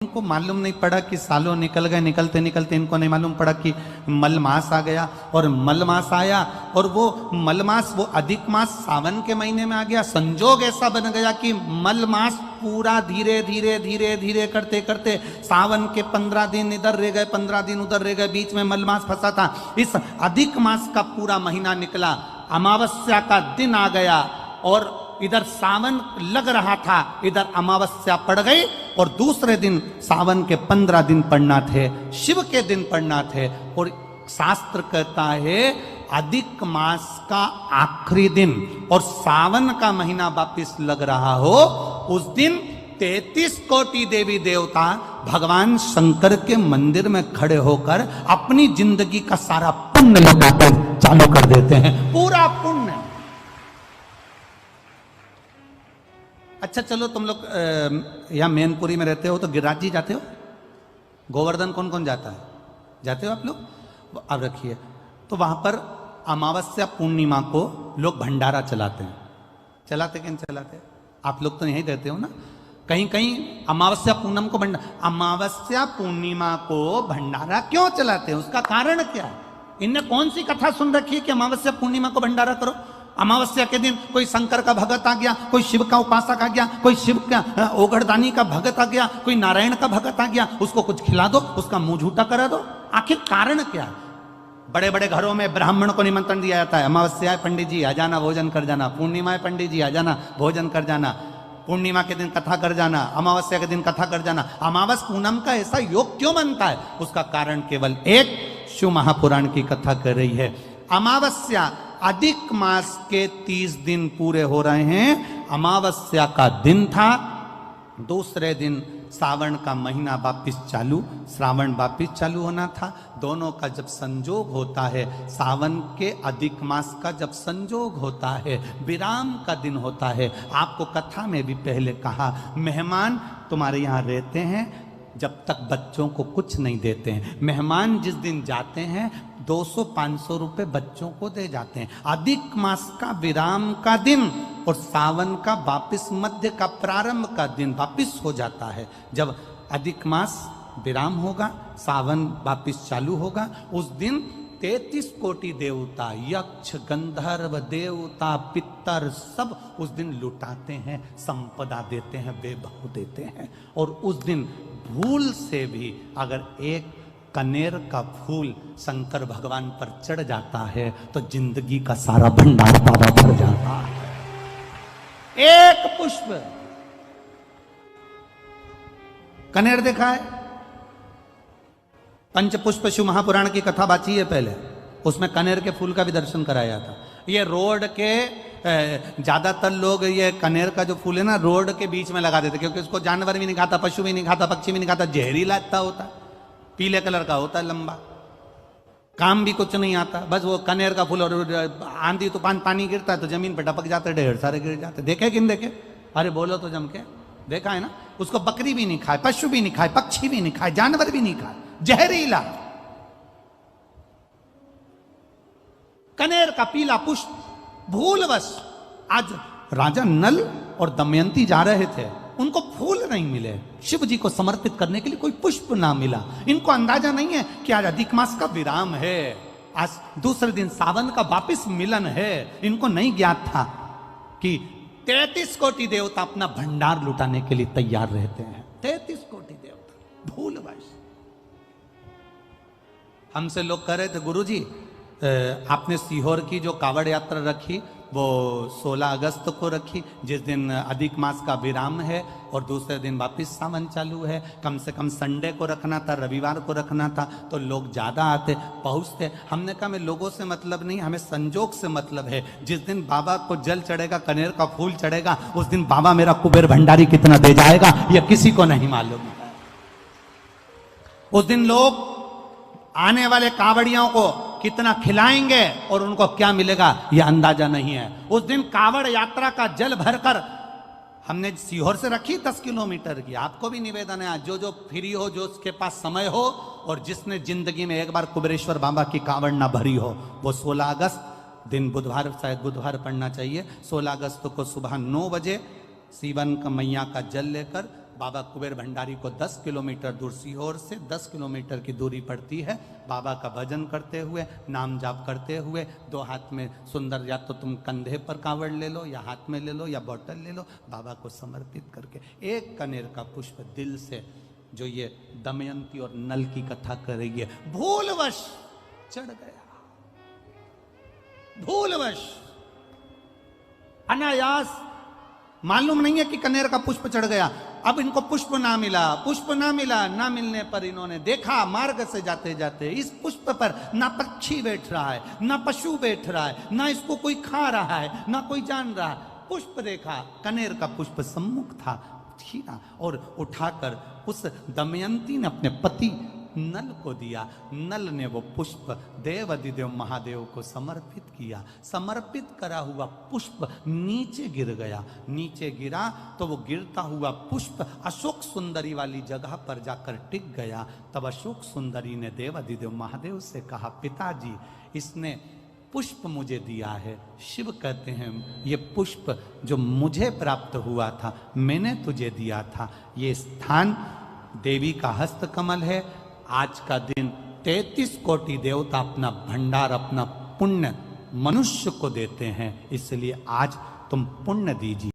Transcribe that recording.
इनको मालूम नहीं पड़ा कि सालों निकल गए, निकलते निकलते इनको नहीं मालूम पड़ा कि मल मास आ गया। और मल मास आया और वो मल मास, वो अधिक मास सावन के महीने में आ गया। संजोग ऐसा बन गया कि मल मास पूरा धीरे धीरे धीरे धीरे करते करते सावन के 15 दिन इधर रह गए, 15 दिन उधर रह गए, बीच में मल मास फंसा था। इस अधिक मास का पूरा महीना निकला, अमावस्या का दिन आ गया और इधर सावन लग रहा था, इधर अमावस्या पड़ गई और दूसरे दिन सावन के 15 दिन पड़ना थे, शिव के दिन पड़ना थे। और शास्त्र कहता है अधिक मास का आखिरी दिन और सावन का महीना वापिस लग रहा हो, उस दिन 33 कोटि देवी देवता भगवान शंकर के मंदिर में खड़े होकर अपनी जिंदगी का सारा पुण्य लौटाते चालू कर देते हैं, पूरा पुण्य। अच्छा चलो, तुम लोग यहाँ मैनपुरी में रहते हो तो गिरिराज जी जाते हो? गोवर्धन कौन कौन जाता है? जाते हो आप लोग? अब रखिए, तो वहां पर अमावस्या पूर्णिमा को लोग भंडारा चलाते हैं। चलाते कि नहीं चलाते? आप लोग तो यहीं रहते हो ना। कहीं कहीं अमावस्या पूनम को अमावस्या पूर्णिमा को भंडारा क्यों चलाते हैं? उसका कारण क्या है? इनने कौन सी कथा सुन रखी है कि अमावस्या पूर्णिमा को भंडारा करो? अमावस्या के दिन कोई शंकर का भगत आ गया, कोई शिव का उपासक आ गया, कोई शिव का ओगड़दानी का भगत आ गया, कोई नारायण का भगत आ गया, उसको कुछ खिला दो, उसका मुंह झूठा करा दो। आखिर कारण क्या है? बड़े बड़े घरों में ब्राह्मण को निमंत्रण दिया जाता है, अमावस्या है पंडित जी आ जाना, भोजन कर जाना। पूर्णिमा है पंडित जी आ जाना, भोजन कर जाना। पूर्णिमा के दिन कथा कर जाना, अमावस्या के दिन कथा कर जाना। अमावस पूनम का ऐसा योग क्यों बनता है? उसका कारण केवल एक, शिव महापुराण की कथा कर रही है। अमावस्या अधिक मास के 30 दिन पूरे हो रहे हैं। अमावस्या का दिन था, दूसरे दिन सावन का महीना वापिस चालू, श्रावण वापिस चालू होना था। दोनों का जब संजोग होता है, सावन के अधिक मास का जब संजोग होता है, विराम का दिन होता है। आपको कथा में भी पहले कहा, मेहमान तुम्हारे यहाँ रहते हैं जब तक बच्चों को कुछ नहीं देते हैं। मेहमान जिस दिन जाते हैं 200-500 रुपए बच्चों को दे जाते हैं। अधिक मास का विराम का दिन और सावन का वापिस मध्य का प्रारंभ का दिन वापिस हो जाता है। जब अधिक मास विराम होगा, सावन वापिस चालू होगा, उस दिन 33 कोटि देवता, यक्ष, गंधर्व, देवता, पितर सब उस दिन लुटाते हैं, संपदा देते हैं, वैभव देते हैं। और उस दिन भूल से भी अगर एक कनेर का फूल शंकर भगवान पर चढ़ जाता है तो जिंदगी का सारा भंडार बाबा भर जाता है। एक पुष्प, कनेर देखा है? पंचपुष्प शिव महापुराण की कथा बाची है पहले, उसमें कनेर के फूल का भी दर्शन कराया था। ये रोड के ज्यादातर लोग ये कनेर का जो फूल है ना, रोड के बीच में लगा देते, क्योंकि उसको जानवर भी नहीं खाता, पशु भी नहीं खाता, पक्षी भी नहीं खाता, जहरीला इतना होता, पीले कलर का होता है, लंबा, काम भी कुछ नहीं आता। बस वो कनेर का फूल, और आंधी तूफान पानी गिरता है तो जमीन पर टपक जाते, ढेर सारे गिर जाते। देखे कि नहीं देखे? अरे बोलो तो जम के, देखा है ना? उसको बकरी भी नहीं खाए, पशु भी नहीं खाए, पक्षी भी नहीं खाए, जानवर भी नहीं खाए, जहरीला कनेर का पीला पुष्प। भूलवश आज राजा नल और दमयंती जा रहे थे, उनको फूल नहीं मिले, शिव जी को समर्पित करने के लिए कोई पुष्प ना मिला। इनको अंदाजा नहीं है कि आज अधिक मास का विराम है, आज दूसरे दिन सावन का वापिस मिलन है। इनको नहीं ज्ञात था कि 33 कोटि देवता अपना भंडार लुटाने के लिए तैयार रहते हैं। 33 कोटि देवता, भूलवश। हमसे लोग कह रहे थे, गुरुजी आपने सीहोर की जो कावड़ यात्रा रखी वो 16 अगस्त को रखी, जिस दिन अधिक मास का विराम है और दूसरे दिन वापिस सावन चालू है। कम से कम संडे को रखना था, रविवार को रखना था, तो लोग ज़्यादा आते पहुँचते। हमने कहा, हमें लोगों से मतलब नहीं, हमें संजोग से मतलब है। जिस दिन बाबा को जल चढ़ेगा, कनेर का फूल चढ़ेगा, उस दिन बाबा मेरा कुबेर भंडारी कितना दे जाएगा यह किसी को नहीं मालूम है। उस दिन लोग आने वाले कावड़ियों को कितना खिलाएंगे और उनको क्या मिलेगा यह अंदाजा नहीं है। उस दिन कावड़ यात्रा का जल भरकर हमने सीहोर से रखी 10 किलोमीटर की। आपको भी निवेदन है, जो जो फ्री हो, जो उसके पास समय हो और जिसने जिंदगी में एक बार कुबेरेश्वर बाबा की कावड़ ना भरी हो, वो 16 अगस्त दिन बुधवार, शायद बुधवार पड़ना चाहिए, 16 अगस्त को सुबह 9 बजे सीवन का मैया का जल लेकर बाबा कुबेर भंडारी को 10 किलोमीटर दूर, सीहोर से 10 किलोमीटर की दूरी पड़ती है। बाबा का भजन करते हुए, नाम जाप करते हुए, 2 हाथ में सुंदर, या तो तुम कंधे पर कांवड़ ले लो, या हाथ में ले लो, या बोतल ले लो, बाबा को समर्पित करके एक कनेर का पुष्प दिल से, जो ये दमयंती और नल की कथा कर रही है, भूलवश चढ़ गया, भूलवश, अनायास, मालूम नहीं है कि कनेर का पुष्प चढ़ गया। अब इनको पुष्प ना मिला, पुष्प ना मिला, ना मिलने पर इन्होंने देखा मार्ग से जाते जाते इस पुष्प पर ना पक्षी बैठ रहा है, ना पशु बैठ रहा है, ना इसको कोई खा रहा है, ना कोई जान रहा है। पुष्प देखा, कनेर का पुष्प सम्मुख था, छीना और उठाकर उस दमयंती ने अपने पति नल को दिया। नल ने वो पुष्प देव अधिदेव महादेव को समर्पित किया। समर्पित करा हुआ पुष्प नीचे गिर गया। नीचे गिरा तो वो गिरता हुआ पुष्प अशोक सुंदरी वाली जगह पर जाकर टिक गया। तब अशोक सुंदरी ने देव अधिदेव महादेव से कहा, पिताजी इसने पुष्प मुझे दिया है। शिव कहते हैं ये पुष्प जो मुझे प्राप्त हुआ था, मैंने तुझे दिया था। ये स्थान देवी का हस्तकमल है। आज का दिन 33 कोटि देवता अपना भंडार, अपना पुण्य मनुष्य को देते हैं, इसलिए आज तुम पुण्य दीजिए।